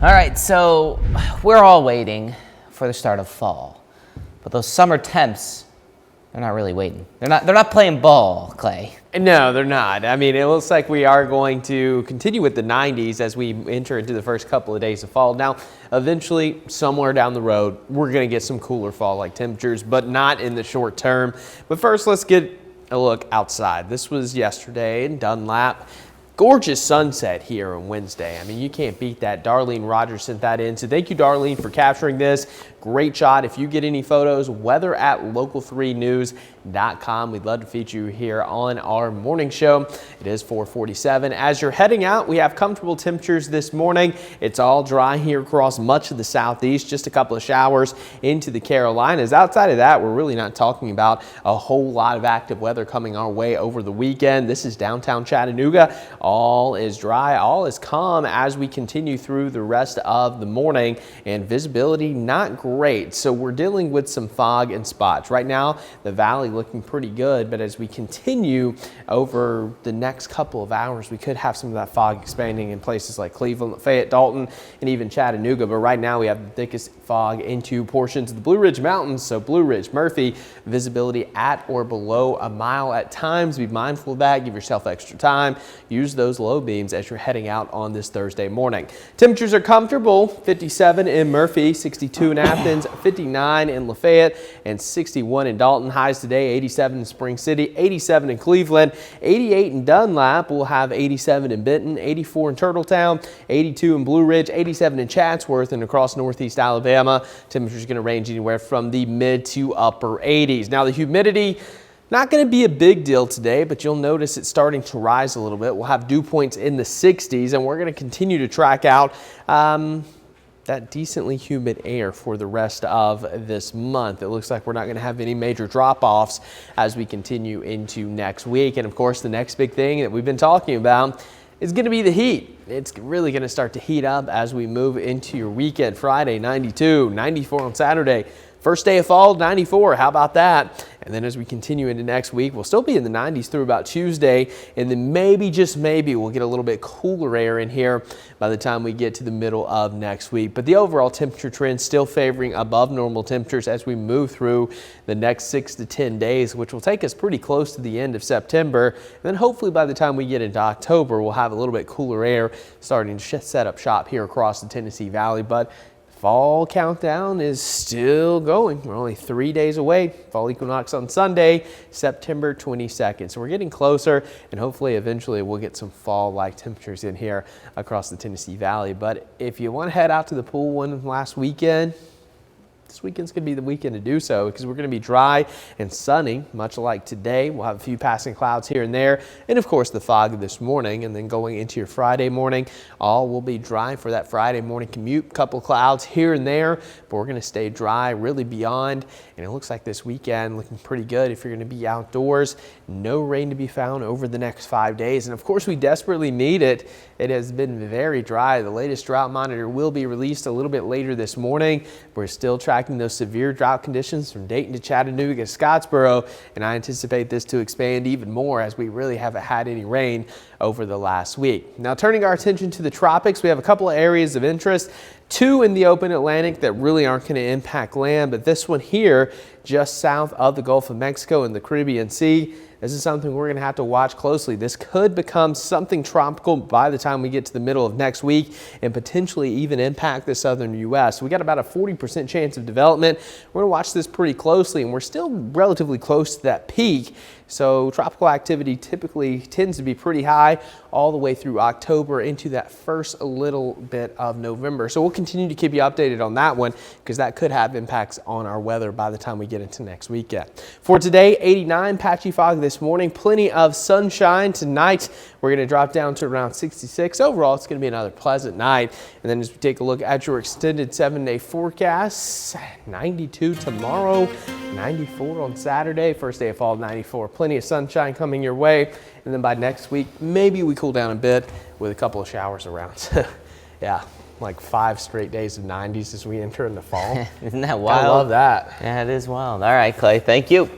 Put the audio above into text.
All right, so we're all waiting for the start of fall, but those summer temps, they're not really waiting. They're not playing ball, Clay. No, they're not. I mean, it looks like we are going to continue with the 90s as we enter into the first couple of days of fall. Now, eventually, somewhere down the road, we're going to get some cooler fall-like temperatures, but not in the short term. But first, let's get a look outside. This was yesterday in Dunlap. Gorgeous sunset here on Wednesday. I mean, you can't beat that. Darlene Rogers sent that in. So thank you, Darlene, for capturing this. Great shot. If you get any photos, weather at local3news.com. We'd love to feature you here on our morning show. It is 4:47. As you're heading out, we have comfortable temperatures this morning. It's all dry here across much of the southeast. Just a couple of showers into the Carolinas. Outside of that, we're really not talking about a whole lot of active weather coming our way over the weekend. This is downtown Chattanooga. All is dry, all is calm as we continue through the rest of the morning, and visibility not great. So we're dealing with some fog and spots. Right now, the valley looking pretty good, but as we continue over the next couple of hours, we could have some of that fog expanding in places like Cleveland, Lafayette, Dalton, and even Chattanooga. But right now we have the thickest fog into portions of the Blue Ridge Mountains. So Blue Ridge, Murphy, visibility at or below a mile at times. Be mindful of that. Give yourself extra time. Use those low beams as you're heading out on this Thursday morning. Temperatures are comfortable. 57 in Murphy, 62 in Athens, 59 in Lafayette, and 61 in Dalton. Highs today, 87 in Spring City, 87 in Cleveland, 88 in Dunlap. We'll have 87 in Benton, 84 in Turtletown, 82 in Blue Ridge, 87 in Chatsworth, and across northeast Alabama. Temperatures going to range anywhere from the mid to upper 80s. Now the humidity, not going to be a big deal today, but you'll notice it's starting to rise a little bit. We'll have dew points in the 60s, and we're going to continue to track out that decently humid air for the rest of this month. It looks like we're not going to have any major drop-offs as we continue into next week. And of course, the next big thing that we've been talking about is going to be the heat. It's really going to start to heat up as we move into your weekend. Friday, 92, 94 on Saturday. First day of fall, 94. How about that? And then as we continue into next week, we'll still be in the 90s through about Tuesday. And then maybe, just maybe, we'll get a little bit cooler air in here by the time we get to the middle of next week. But the overall temperature trend still favoring above normal temperatures as we move through the next 6 to 10 days, which will take us pretty close to the end of September. And then hopefully by the time we get into October, we'll have a little bit cooler air starting to set up shop here across the Tennessee Valley. But fall countdown is still going. We're only 3 days away. Fall equinox on Sunday, September 22nd. So we're getting closer, and hopefully eventually we'll get some fall-like temperatures in here across the Tennessee Valley. But if you want to head out to the pool one last weekend, this weekend's going to be the weekend to do so because we're going to be dry and sunny, much like today. We'll have a few passing clouds here and there, and of course the fog this morning. And then going into your Friday morning, all will be dry for that Friday morning commute. Couple clouds here and there, but we're going to stay dry really beyond. And it looks like this weekend looking pretty good if you're going to be outdoors. No rain to be found over the next 5 days, and of course we desperately need it. It has been very dry. The latest drought monitor will be released a little bit later this morning. We're still tracking those severe drought conditions from Dayton to Chattanooga to Scottsboro, and I anticipate this to expand even more as we really haven't had any rain over the last week. Now turning our attention to the tropics, we have a couple of areas of interest. Two in the open Atlantic that really aren't going to impact land, but this one here just south of the Gulf of Mexico and the Caribbean Sea. This is something we're going to have to watch closely. This could become something tropical by the time we get to the middle of next week and potentially even impact the southern U.S. We got about a 40% chance of development. We're going to watch this pretty closely, and we're still relatively close to that peak. So tropical activity typically tends to be pretty high all the way through October into that first little bit of November. So we'll continue to keep you updated on that one because that could have impacts on our weather by the time we get into next weekend. For today, 89, patchy fog this morning, plenty of sunshine tonight. We're going to drop down to around 66. Overall, it's going to be another pleasant night. And then as we take a look at your extended 7-day forecast, 92 tomorrow, 94 on Saturday, first day of fall, 94. Plenty of sunshine coming your way. And then by next week, maybe we cool down a bit with a couple of showers around. Yeah, like 5 straight days of 90s as we enter in the fall. Isn't that wild? I love that. Yeah, it is wild. All right, Clay, thank you.